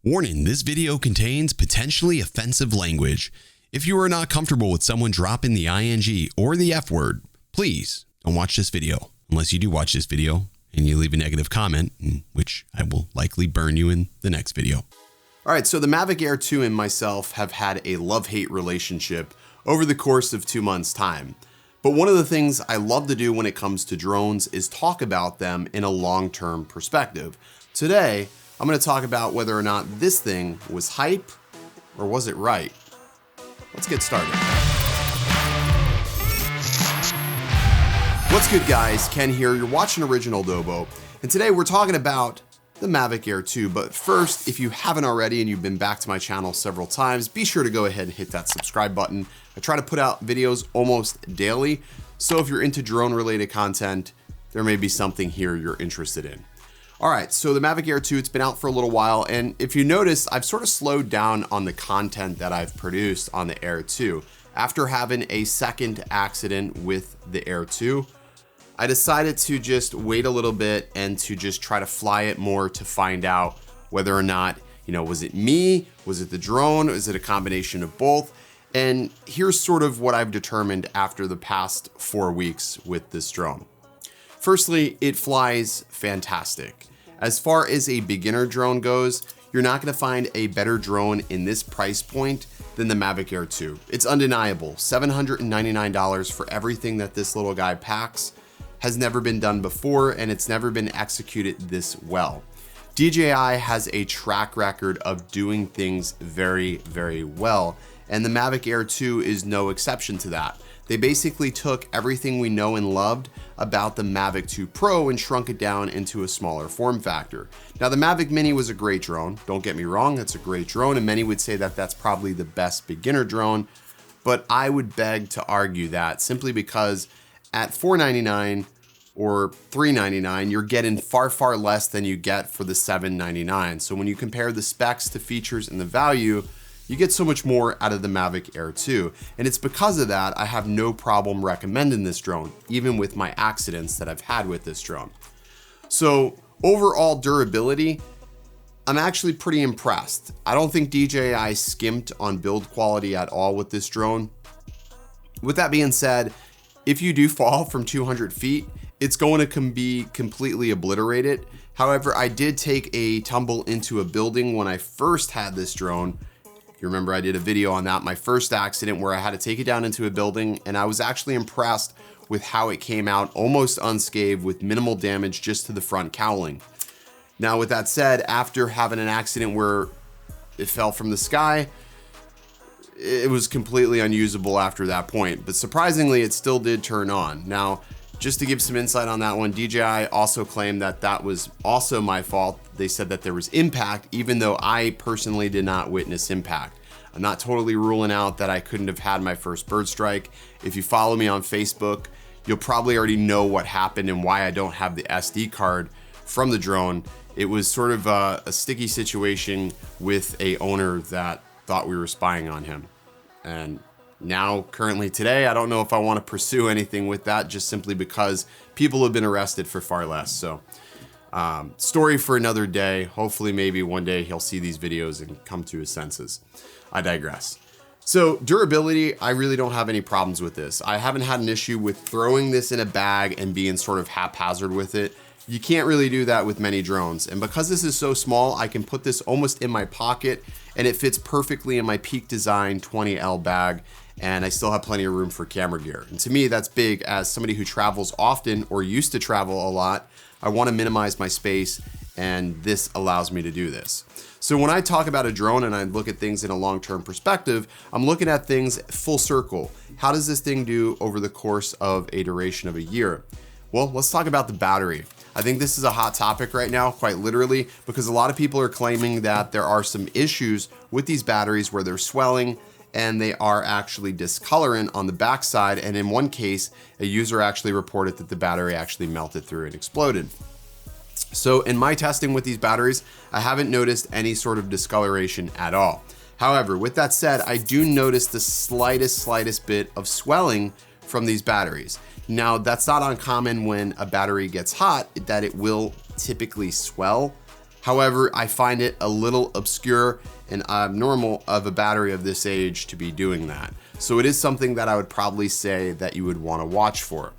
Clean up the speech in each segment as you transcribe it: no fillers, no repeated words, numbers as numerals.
Warning, this video contains potentially offensive language. If you are not comfortable with someone dropping the ing or the F word, please don't watch this video. Unless you do watch this video and you leave a negative comment, in which I will likely burn you in the next video. All right, so the Mavic Air 2 and myself have had a love-hate relationship over the course of 2 months' time. But one of the things I love to do when it comes to drones is talk about them in a long-term perspective. Today, I'm going to talk about whether or not this thing was hype or was it right. Let's get started. What's good, guys? Ken here. You're watching Original Dobo, and today we're talking about the Mavic Air 2. But first, if you haven't already and you've been back to my channel several times, be sure to go ahead and hit that subscribe button. I try to put out videos almost daily, so if you're into drone related content, there may be something here you're interested in. All right, so the Mavic Air 2, it's been out for a little while, and if you notice, I've sort of slowed down on the content that I've produced on the Air 2. After having a second accident with the Air 2, I decided to just wait a little bit and to just try to fly it more to find out whether or not, was it me? Was it the drone? Is it a combination of both? And here's sort of what I've determined after the past 4 weeks with this drone. Firstly, it flies fantastic. As far as a beginner drone goes, you're not going to find a better drone in this price point than the Mavic Air 2. It's undeniable. $799 for everything that this little guy packs has never been done before, and it's never been executed this well. DJI has a track record of doing things very, very well, and the Mavic Air 2 is no exception to that. They basically took everything we know and loved about the Mavic 2 Pro and shrunk it down into a smaller form factor. Now, the Mavic Mini was a great drone. Don't get me wrong, it's a great drone, and many would say that that's probably the best beginner drone, but I would beg to argue that simply because at $499 or $399, you're getting far, far less than you get for the $799. So when you compare the specs, the features, and the value, you get so much more out of the Mavic Air 2. And it's because of that I have no problem recommending this drone, even with my accidents that I've had with this drone. So overall durability, I'm actually pretty impressed. I don't think DJI skimped on build quality at all with this drone. With that being said, if you do fall from 200 feet, it's going to be completely obliterated. However, I did take a tumble into a building when I first had this drone. You remember I did a video on that, my first accident, where I had to take it down into a building, and I was actually impressed with how it came out almost unscathed with minimal damage just to the front cowling. Now, with that said, after having an accident where it fell from the sky, it was completely unusable after that point, but surprisingly, it still did turn on. Now, just to give some insight on that one, DJI also claimed that that was also my fault. They said that there was impact, even though I personally did not witness impact. I'm not totally ruling out that I couldn't have had my first bird strike. If you follow me on Facebook, you'll probably already know what happened and why I don't have the SD card from the drone. It was sort of a sticky situation with a owner that thought we were spying on him. And now, currently today, I don't know if I want to pursue anything with that, just simply because people have been arrested for far less. So story for another day. Hopefully, maybe one day he'll see these videos and come to his senses. I digress. So durability, I really don't have any problems with this. I haven't had an issue with throwing this in a bag and being sort of haphazard with it. You can't really do that with many drones. And because this is so small, I can put this almost in my pocket and it fits perfectly in my Peak Design 20L bag. And I still have plenty of room for camera gear. And to me, that's big. As somebody who travels often or used to travel a lot, I want to minimize my space, and this allows me to do this. So when I talk about a drone and I look at things in a long-term perspective, I'm looking at things full circle. How does this thing do over the course of a duration of a year? Well, let's talk about the battery. I think this is a hot topic right now, quite literally, because a lot of people are claiming that there are some issues with these batteries where they're swelling, and they are actually discoloring on the backside. And in one case, a user actually reported that the battery actually melted through and exploded. So in my testing with these batteries, I haven't noticed any sort of discoloration at all. However, with that said, I do notice the slightest bit of swelling from these batteries. Now, that's not uncommon when a battery gets hot, that it will typically swell. However, I find it a little obscure and abnormal of a battery of this age to be doing that. So it is something that I would probably say that you would want to watch for.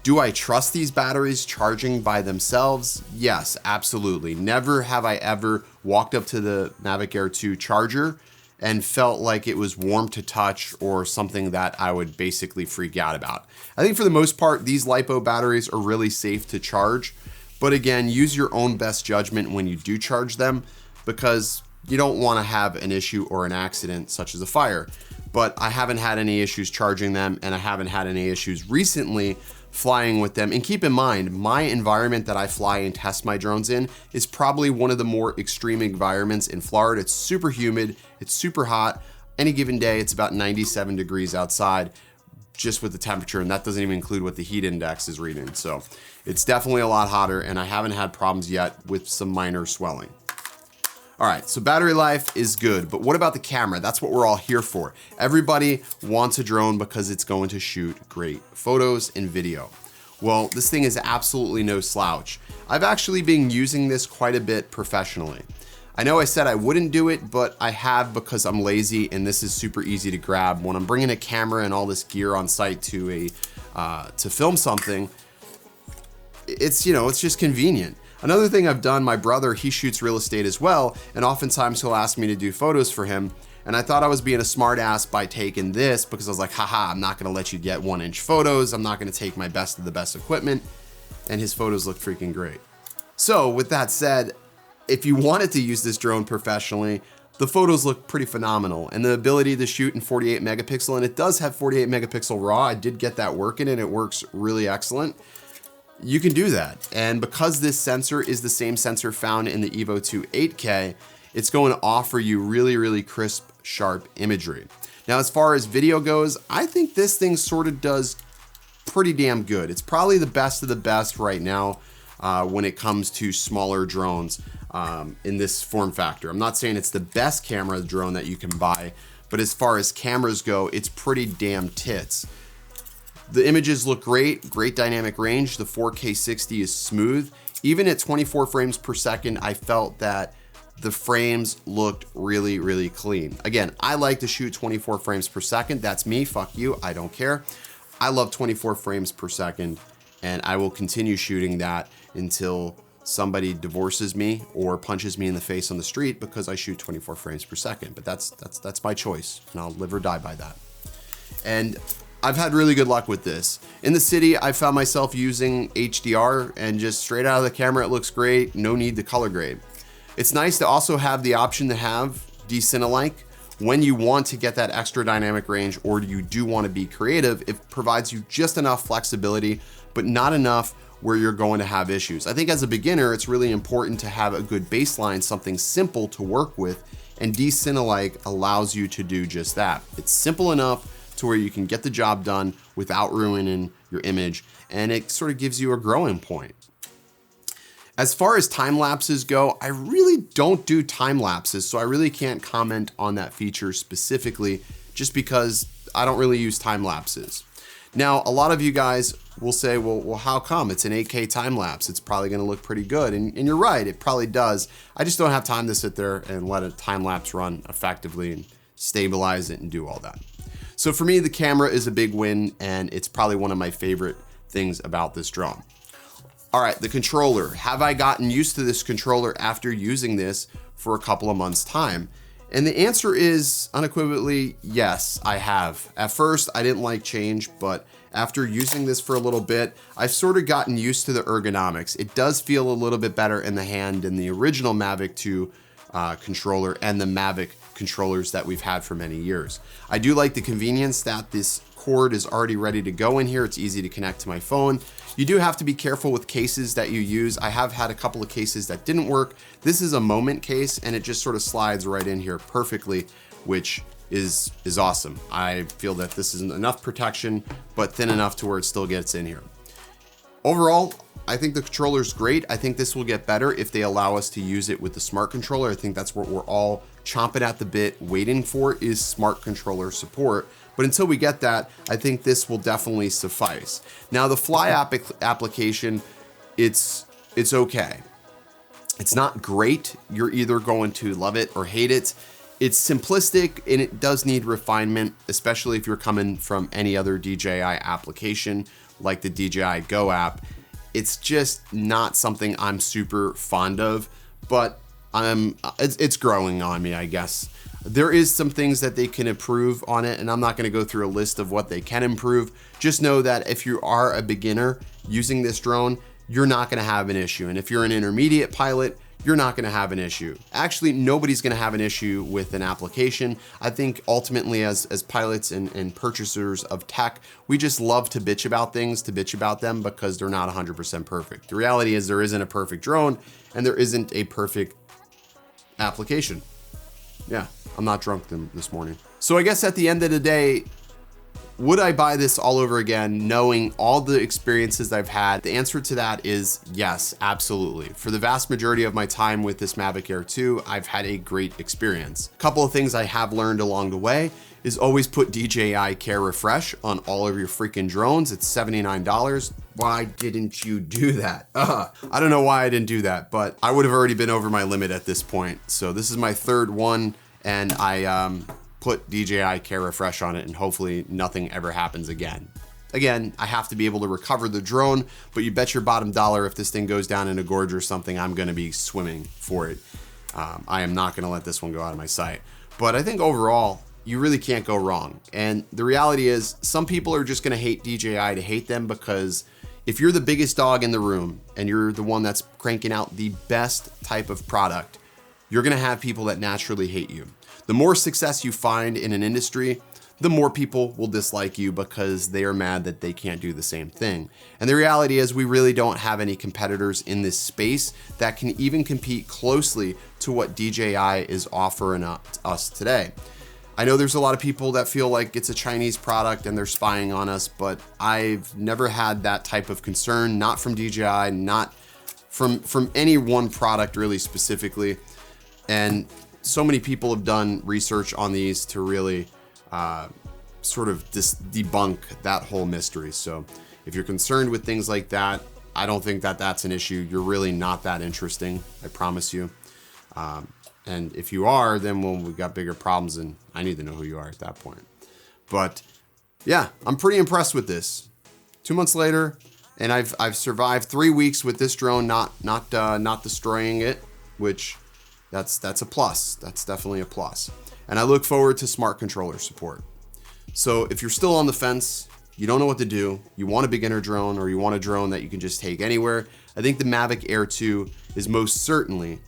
Do I trust these batteries charging by themselves? Yes, absolutely. Never have I ever walked up to the Mavic Air 2 charger and felt like it was warm to touch or something that I would basically freak out about. I think for the most part, these LiPo batteries are really safe to charge. But again, use your own best judgment when you do charge them, because you don't want to have an issue or an accident such as a fire. But I haven't had any issues charging them, and I haven't had any issues recently flying with them. And keep in mind, my environment that I fly and test my drones in is probably one of the more extreme environments in Florida. It's super humid, it's super hot. Any given day, it's about 97 degrees outside just with the temperature, and that doesn't even include what the heat index is reading. So it's definitely a lot hotter, and I haven't had problems yet with some minor swelling. All right, so battery life is good, but what about the camera? That's what we're all here for. Everybody wants a drone because it's going to shoot great photos and video. Well, this thing is absolutely no slouch. I've actually been using this quite a bit professionally. I know I said I wouldn't do it, but I have because I'm lazy and this is super easy to grab. When I'm bringing a camera and all this gear on site to film something, it's just convenient. Another thing I've done, my brother, he shoots real estate as well, and oftentimes he'll ask me to do photos for him. And I thought I was being a smart ass by taking this because I was like, haha, I'm not gonna let you get 1-inch photos. I'm not gonna take my best of the best equipment. And his photos look freaking great. So with that said, if you wanted to use this drone professionally, the photos look pretty phenomenal. And the ability to shoot in 48 megapixel, and it does have 48 megapixel RAW. I did get that working and it works really excellent. You can do that. And because this sensor is the same sensor found in the Evo 2 8K, it's going to offer you really, really crisp, sharp imagery. Now, as far as video goes, I think this thing sort of does pretty damn good. It's probably the best of the best right now when it comes to smaller drones in this form factor. I'm not saying it's the best camera drone that you can buy, but as far as cameras go, it's pretty damn tits. The images look great, great dynamic range. The 4K 60 is smooth. Even at 24 frames per second, I felt that the frames looked really, really clean. Again, I like to shoot 24 frames per second. That's me, fuck you, I don't care. I love 24 frames per second, and I will continue shooting that until somebody divorces me or punches me in the face on the street because I shoot 24 frames per second. But that's my choice, and I'll live or die by that. And I've had really good luck with this. In the city, I found myself using HDR, and just straight out of the camera, it looks great. No need to color grade. It's nice to also have the option to have Decine-alike when you want to get that extra dynamic range, or you do want to be creative. It provides you just enough flexibility, but not enough where you're going to have issues. I think as a beginner, it's really important to have a good baseline, something simple to work with, and Decine-alike allows you to do just that. It's simple enough to where you can get the job done without ruining your image, and it sort of gives you a growing point. As far as time lapses go, I really don't do time lapses, so I really can't comment on that feature specifically just because I don't really use time lapses. Now, a lot of you guys will say, well, how come? It's an 8K time lapse. It's probably gonna look pretty good. And you're right, it probably does. I just don't have time to sit there and let a time lapse run effectively and stabilize it and do all that. So for me, the camera is a big win, and it's probably one of my favorite things about this drone. All right, the controller. Have I gotten used to this controller after using this for a couple of months' time? And the answer is unequivocally yes, I have. At first, I didn't like change, but after using this for a little bit, I've sort of gotten used to the ergonomics. It does feel a little bit better in the hand than the original Mavic 2 controller and the Mavic controllers that we've had for many years. I do like the convenience that this cord is already ready to go in here. It's easy to connect to my phone. You do have to be careful with cases that you use. I have had a couple of cases that didn't work. This is a Moment case, and it just sort of slides right in here perfectly, which is awesome. I feel that this is enough protection, but thin enough to where it still gets in here. Overall, I think the controller is great. I think this will get better if they allow us to use it with the smart controller. I think that's what we're all chomping at the bit waiting for, is smart controller support. But until we get that, I think this will definitely suffice. Now the Fly application, it's okay. It's not great. You're either going to love it or hate it. It's simplistic and it does need refinement, especially if you're coming from any other DJI application like the DJI Go app. It's just not something I'm super fond of, but it's growing on me, I guess. There is some things that they can improve on it, and I'm not gonna go through a list of what they can improve. Just know that if you are a beginner using this drone, you're not gonna have an issue. And if you're an intermediate pilot, you're not gonna have an issue. Actually, nobody's gonna have an issue with an application. I think ultimately as pilots and purchasers of tech, we just love to bitch about things, to bitch about them because they're not 100% perfect. The reality is there isn't a perfect drone and there isn't a perfect application. Yeah, I'm not drunk this morning. So I guess at the end of the day, would I buy this all over again, knowing all the experiences I've had? The answer to that is yes, absolutely. For the vast majority of my time with this Mavic Air 2, I've had a great experience. A couple of things I have learned along the way is always put DJI Care Refresh on all of your freaking drones. It's $79. Why didn't you do that? I don't know why I didn't do that, but I would have already been over my limit at this point. So this is my third one, and I put DJI Care Refresh on it, and hopefully nothing ever happens again. Again, I have to be able to recover the drone, but you bet your bottom dollar if this thing goes down in a gorge or something, I'm gonna be swimming for it. I am not gonna let this one go out of my sight. But I think overall, you really can't go wrong. And the reality is, some people are just gonna hate DJI to hate them, because if you're the biggest dog in the room and you're the one that's cranking out the best type of product, you're gonna have people that naturally hate you. The more success you find in an industry, the more people will dislike you because they are mad that they can't do the same thing. And the reality is we really don't have any competitors in this space that can even compete closely to what DJI is offering us today. I know there's a lot of people that feel like it's a Chinese product and they're spying on us, but I've never had that type of concern, not from DJI, not from any one product really specifically. And so many people have done research on these to really sort of debunk that whole mystery. So if you're concerned with things like that, I don't think that that's an issue. You're really not that interesting, I promise you. And if you are, then well, we've got bigger problems, and I need to know who you are at that point. But yeah, I'm pretty impressed with this. 2 months later, and I've survived 3 weeks with this drone not destroying it, which that's a plus. That's definitely a plus. And I look forward to smart controller support. So if you're still on the fence, you don't know what to do, you want a beginner drone, or you want a drone that you can just take anywhere, I think the Mavic Air 2 is most certainly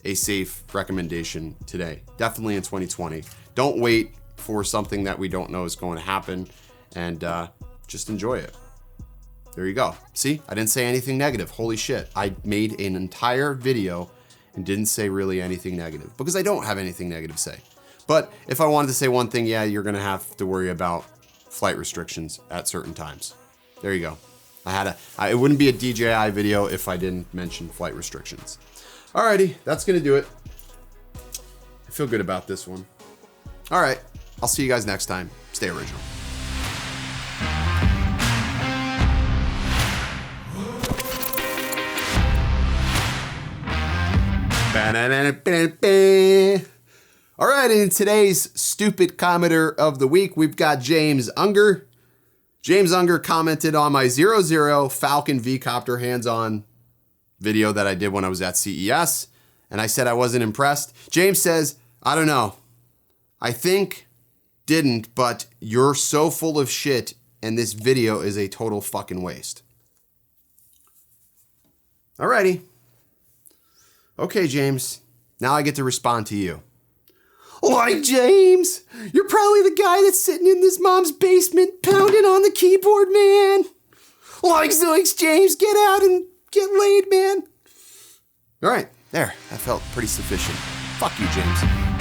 a safe recommendation today. Definitely in 2020. Don't wait for something that we don't know is going to happen, and just enjoy it. There you go. See, I didn't say anything negative. Holy shit. I made an entire video and didn't say really anything negative, because I don't have anything negative to say. But if I wanted to say one thing, yeah, you're gonna have to worry about flight restrictions at certain times. There you go. It wouldn't be a DJI video if I didn't mention flight restrictions. Alrighty, that's gonna do it. I feel good about this one. All right, I'll see you guys next time. Stay original. All right, in today's stupid commenter of the week, we've got James Unger. James Unger commented on my 00 Falcon V-Copter hands-on video that I did when I was at CES, and I said I wasn't impressed. James says, I don't know. I think didn't, but you're so full of shit, and this video is a total fucking waste. Alrighty. Okay, James. Now I get to respond to you. Like, James, you're probably the guy that's sitting in his mom's basement pounding on the keyboard, man. Like, zoinks, James, get out and get laid, man. All right, there. That felt pretty sufficient. Fuck you, James.